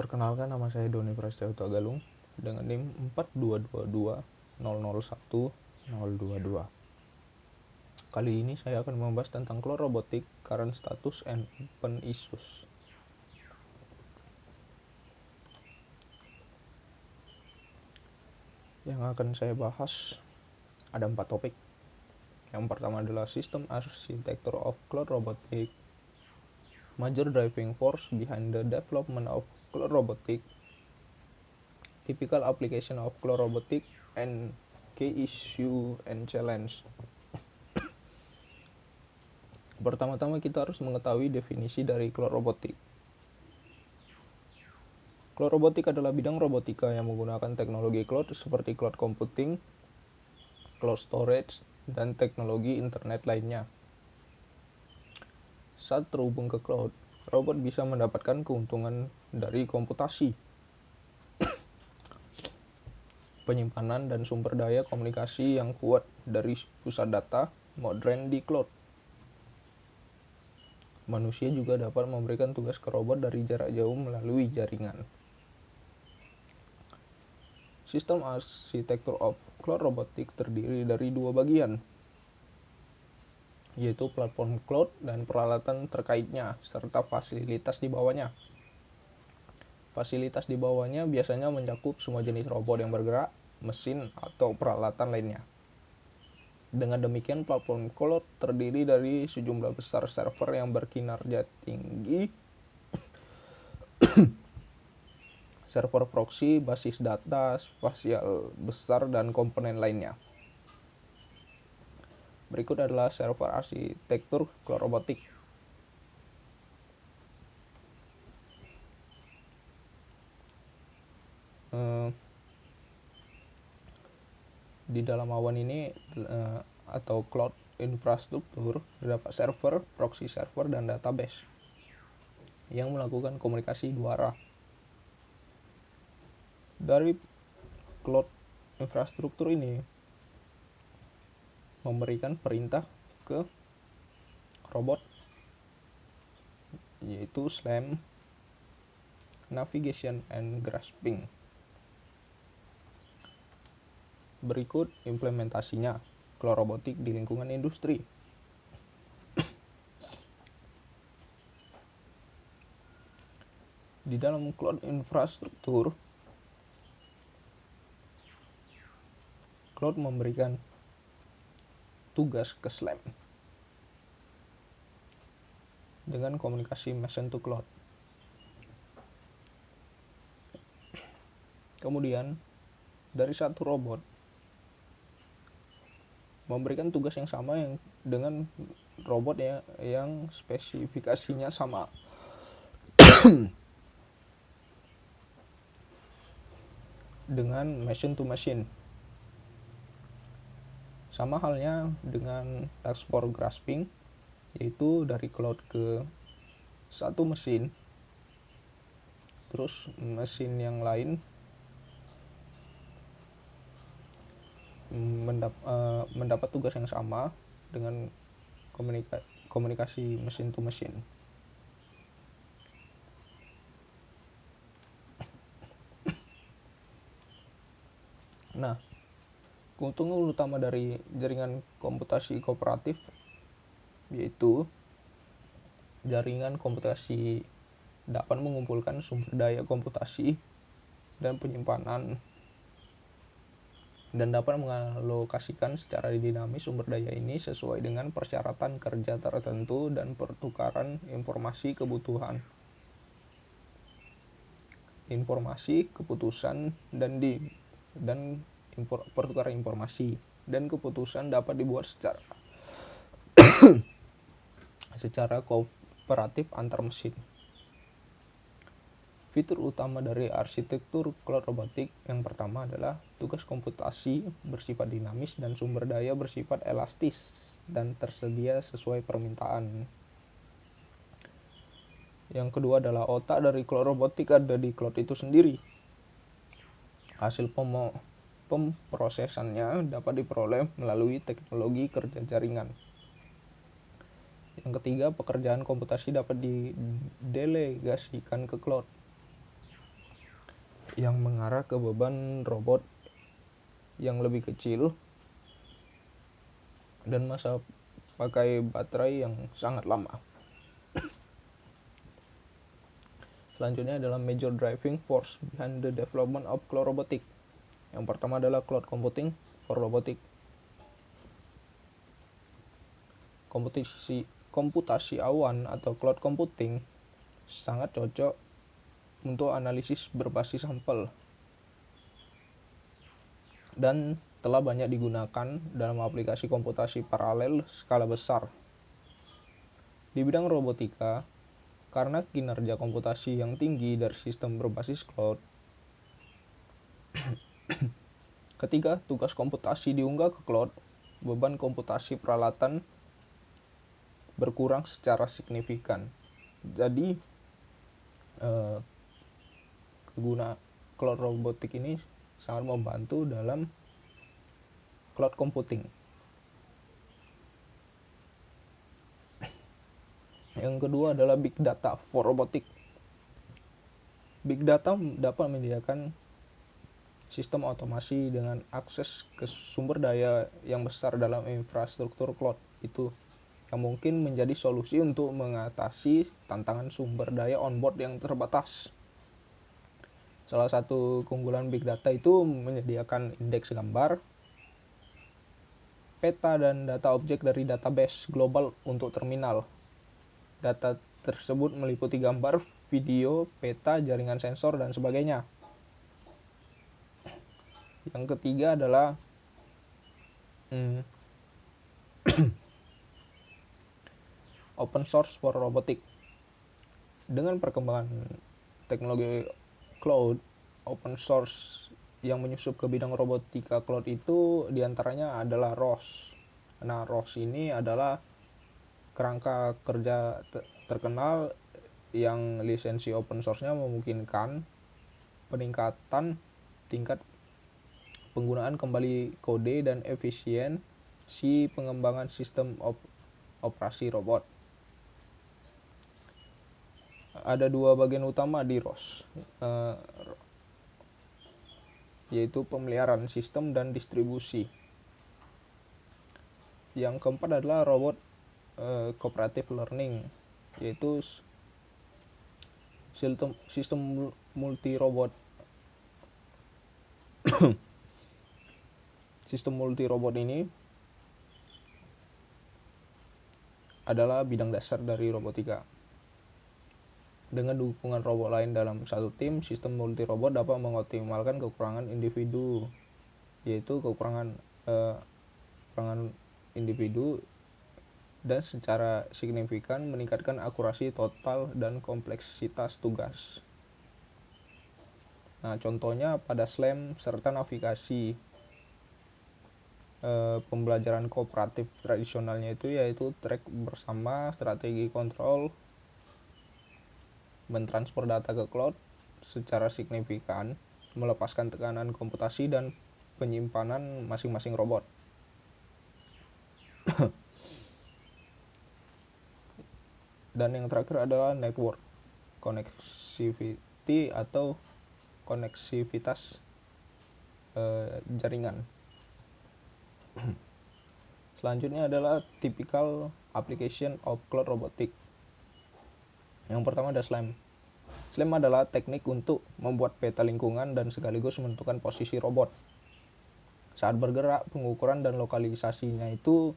Perkenalkan, nama saya Doni Prasetyo Galung dengan NIM 4222001022. Kali ini saya akan membahas tentang Cloud Robotics, Current Status and Open Issues. Yang akan saya bahas ada 4 topik. Yang pertama adalah System Architecture of Cloud Robotics, Major Driving Force behind the development of Cloud Robotics, Typical application of Cloud Robotics, and key issue and challenge. Pertama-tama kita harus mengetahui definisi dari Cloud Robotics. Cloud Robotics adalah bidang robotika yang menggunakan teknologi cloud seperti cloud computing, cloud storage, dan teknologi internet lainnya. Saat terhubung ke cloud, robot bisa mendapatkan keuntungan dari komputasi, penyimpanan, dan sumber daya komunikasi yang kuat dari pusat data modern di cloud. Manusia juga dapat memberikan tugas ke robot dari jarak jauh melalui jaringan. Sistem arsitektur of Cloud Robotics terdiri dari 2 bagian, yaitu platform cloud dan peralatan terkaitnya, serta fasilitas di bawahnya. Fasilitas di bawahnya biasanya mencakup semua jenis robot yang bergerak, mesin, atau peralatan lainnya. Dengan demikian, platform cloud terdiri dari sejumlah besar server yang berkinerja tinggi, server proxy, basis data, spasial besar, dan komponen lainnya. Berikut adalah server arsitektur Cloud Robotics. Di dalam awan ini atau cloud infrastruktur terdapat server, proxy server, dan database yang melakukan komunikasi 2 arah. Dari cloud infrastruktur ini memberikan perintah ke robot, yaitu SLAM, Navigation and Grasping. Berikut implementasinya Cloud Robotics di lingkungan industri. Di dalam cloud infrastruktur, cloud memberikan tugas ke SLAM dengan komunikasi machine to cloud. Kemudian dari satu robot memberikan tugas yang sama dengan robot yang spesifikasinya sama. Dengan machine to machine. Sama halnya dengan task for grasping, yaitu dari cloud ke satu mesin, terus mesin yang lain mendapat tugas yang sama dengan komunikasi mesin to mesin. Nah, keuntungan utama dari jaringan komputasi kooperatif yaitu jaringan komputasi dapat mengumpulkan sumber daya komputasi dan penyimpanan, dan dapat mengalokasikan secara dinamis sumber daya ini sesuai dengan persyaratan kerja tertentu dan pertukaran informasi kebutuhan, informasi keputusan pertukaran informasi dan keputusan dapat dibuat secara kooperatif antar mesin. Fitur utama dari arsitektur Cloud Robotics yang pertama adalah tugas komputasi bersifat dinamis dan sumber daya bersifat elastis dan tersedia sesuai permintaan. Yang kedua adalah otak dari Cloud Robotics ada di cloud itu sendiri. Hasil pemrosesannya dapat diperoleh melalui teknologi kerja jaringan. Yang ketiga, pekerjaan komputasi dapat didelegasikan ke cloud. yang mengarah ke beban robot yang lebih kecil dan masa pakai baterai yang sangat lama. Selanjutnya adalah major driving force behind the development of cloud robotic. Yang pertama adalah cloud computing for robotic. Komputasi awan atau cloud computing sangat cocok untuk analisis berbasis sampel dan telah banyak digunakan dalam aplikasi komputasi paralel skala besar. Di bidang robotika, karena kinerja komputasi yang tinggi dari sistem berbasis cloud, ketika tugas komputasi diunggah ke cloud, beban komputasi peralatan berkurang secara signifikan. Jadi, kegunaan cloud robotik ini sangat membantu dalam cloud computing. Yang kedua adalah big data for robotic. Big data dapat menyediakan sistem otomasi dengan akses ke sumber daya yang besar dalam infrastruktur cloud itu yang mungkin menjadi solusi untuk mengatasi tantangan sumber daya onboard yang terbatas. Salah satu keunggulan big data itu menyediakan indeks gambar, peta, dan data objek dari database global untuk terminal. Data tersebut meliputi gambar, video, peta, jaringan sensor, dan sebagainya. Yang ketiga adalah open source for robotic. Dengan perkembangan teknologi cloud, open source yang menyusup ke bidang robotika cloud itu diantaranya adalah ROS. Nah, ROS ini adalah kerangka kerja terkenal yang lisensi open source-nya memungkinkan peningkatan tingkat penggunaan kembali kode dan efisiensi pengembangan sistem operasi robot. Ada dua bagian utama di ROS, yaitu pemeliharaan sistem dan distribusi. Yang keempat adalah robot cooperative learning, yaitu sistem multi robot. Sistem multi robot ini adalah bidang dasar dari robotika. Dengan dukungan robot lain dalam satu tim, sistem multi robot dapat mengoptimalkan kekurangan individu, yaitu kekurangan individu, dan secara signifikan meningkatkan akurasi total dan kompleksitas tugas. Nah, contohnya pada SLAM serta navigasi. Pembelajaran kooperatif tradisionalnya itu yaitu track bersama, strategi kontrol, mentransfer data ke cloud secara signifikan, melepaskan tekanan komputasi dan penyimpanan masing-masing robot. Dan yang terakhir adalah network connectivity atau koneksivitas jaringan. Selanjutnya adalah typical application of cloud robotic. Yang pertama ada SLAM. SLAM adalah teknik untuk membuat peta lingkungan dan sekaligus menentukan posisi robot. Saat bergerak, pengukuran dan lokalisasinya itu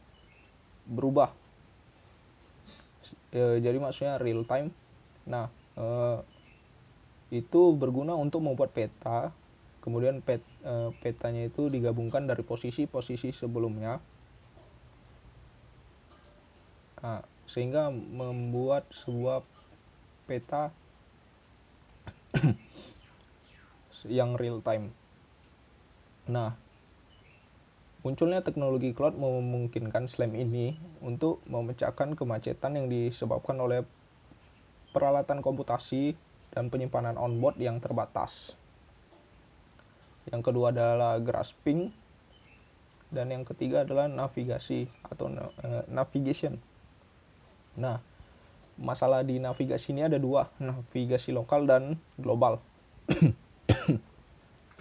berubah. Jadi maksudnya real time. Nah, itu berguna untuk membuat peta. Kemudian petanya itu digabungkan dari posisi-posisi sebelumnya. Nah, sehingga membuat sebuah peta yang real time. Nah, munculnya teknologi cloud memungkinkan SLAM ini untuk memecahkan kemacetan yang disebabkan oleh peralatan komputasi dan penyimpanan onboard yang terbatas. Yang kedua adalah grasping, dan yang ketiga adalah navigasi atau navigation. Nah, masalah di navigasi ini ada dua, navigasi lokal dan global.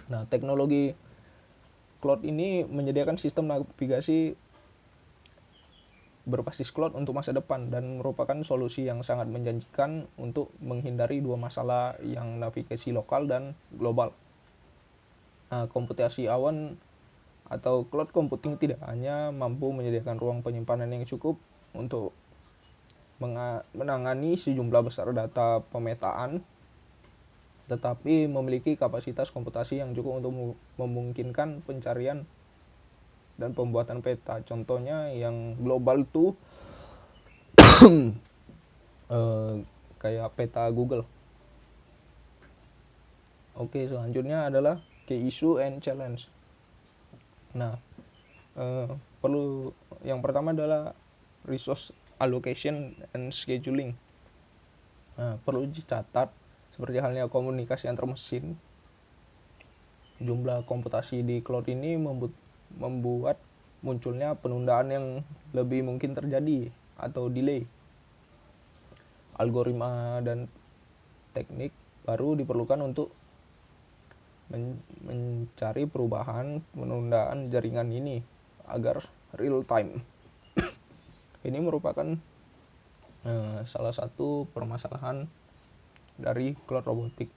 Nah, teknologi cloud ini menyediakan sistem navigasi berbasis cloud untuk masa depan dan merupakan solusi yang sangat menjanjikan untuk menghindari dua masalah yang navigasi lokal dan global. Nah, komputasi awan atau cloud computing tidak hanya mampu menyediakan ruang penyimpanan yang cukup untuk menangani sejumlah besar data pemetaan, tetapi memiliki kapasitas komputasi yang cukup untuk memungkinkan pencarian dan pembuatan peta. Contohnya yang global tuh kayak peta Google. Oke, selanjutnya adalah key issue and challenge. Nah, perlu yang pertama adalah resource allocation and scheduling. Nah, perlu dicatat seperti halnya komunikasi antar mesin. Jumlah komputasi di cloud ini membuat munculnya penundaan yang lebih mungkin terjadi atau delay. Algoritma dan teknik baru diperlukan untuk mencari perubahan penundaan jaringan ini agar real time. Ini merupakan salah satu permasalahan dari cloud robotik.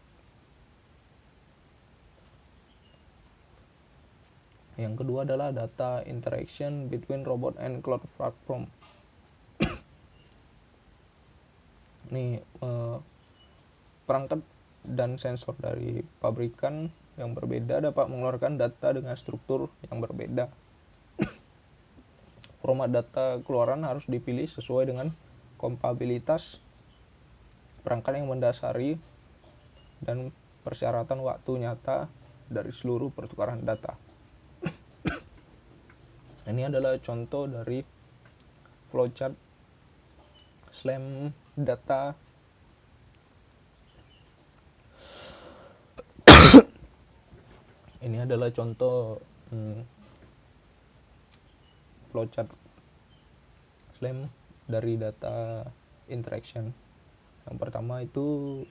Yang kedua adalah data interaction between robot and cloud platform. Nih, perangkat dan sensor dari pabrikan yang berbeda dapat mengeluarkan data dengan struktur yang berbeda. Format data keluaran harus dipilih sesuai dengan kompatibilitas perangkat yang mendasari dan persyaratan waktu nyata dari seluruh pertukaran data. Ini adalah contoh dari flowchart SLAM data ini adalah contoh flowchart SLAM dari data interaction. Yang pertama itu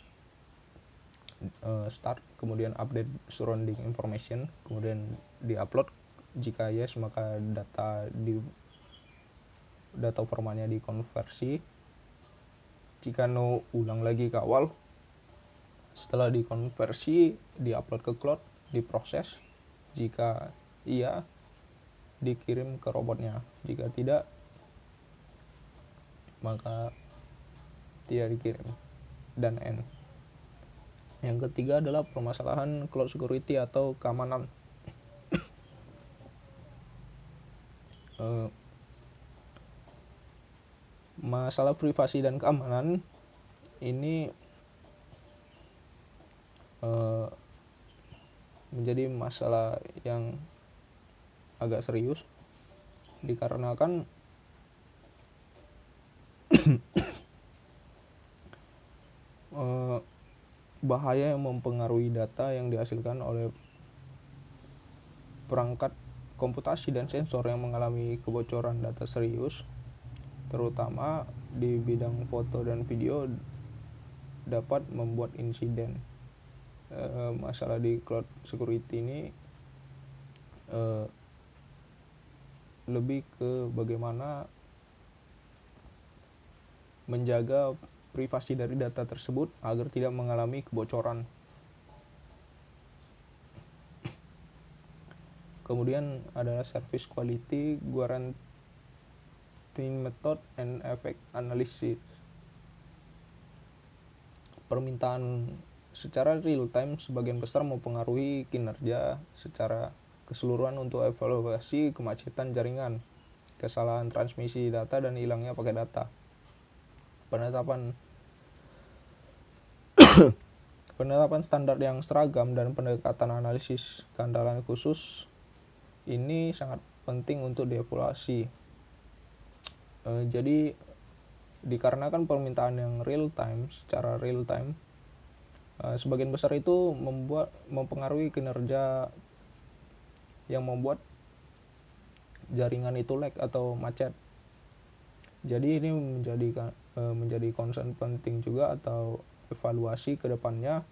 start, kemudian update surrounding information, kemudian di-upload. Jika yes, maka data formatnya dikonversi. Jika no, ulang lagi ke awal. Setelah dikonversi, di-upload ke cloud, diproses. Jika iya, dikirim ke robotnya. Jika tidak, maka tidak dikirim. Dan end. Yang ketiga adalah permasalahan cloud security atau keamanan. Masalah privasi dan keamanan ini menjadi masalah yang agak serius dikarenakan bahaya yang mempengaruhi data yang dihasilkan oleh perangkat komputasi dan sensor yang mengalami kebocoran data serius, terutama di bidang foto dan video, dapat membuat insiden. Masalah di cloud security ini lebih ke bagaimana menjaga privasi dari data tersebut agar tidak mengalami kebocoran. Kemudian adalah service quality guarantee method and effect analysis. Permintaan secara real time sebagian besar mempengaruhi kinerja secara keseluruhan untuk evaluasi kemacetan jaringan, kesalahan transmisi data, dan hilangnya paket data. Penetapan standar yang seragam dan pendekatan analisis keandalan khusus ini sangat penting untuk dievaluasi. Jadi dikarenakan permintaan yang secara real time, sebagian besar itu mempengaruhi kinerja yang membuat jaringan itu lag atau macet. Jadi ini menjadi concern penting juga atau evaluasi ke depannya,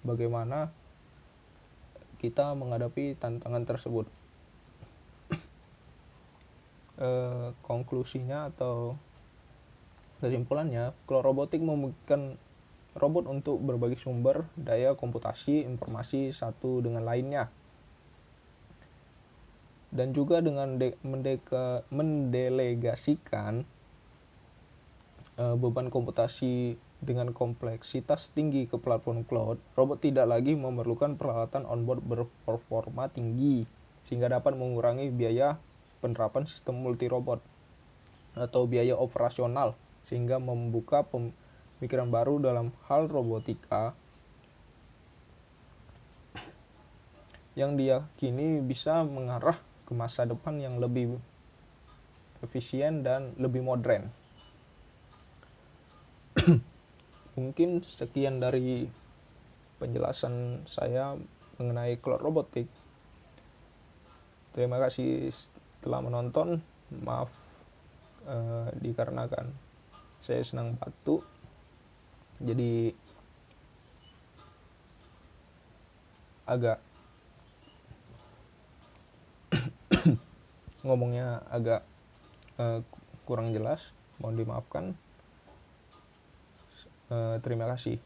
bagaimana kita menghadapi tantangan tersebut. Konklusinya atau kesimpulannya, Cloud Robotics memungkinkan robot untuk berbagi sumber daya komputasi informasi satu dengan lainnya, dan juga dengan mendelegasikan beban komputasi dengan kompleksitas tinggi ke platform cloud. Robot tidak lagi memerlukan peralatan onboard berperforma tinggi, sehingga dapat mengurangi biaya penerapan sistem multi robot atau biaya operasional, sehingga membuka pemikiran baru dalam hal robotika yang diyakini bisa mengarah ke masa depan yang lebih efisien dan lebih modern. Mungkin sekian dari penjelasan saya mengenai Cloud Robotics. Terima kasih telah menonton. Maaf dikarenakan saya senang batuk, jadi agak ngomongnya agak kurang jelas, mohon dimaafkan. Terima kasih.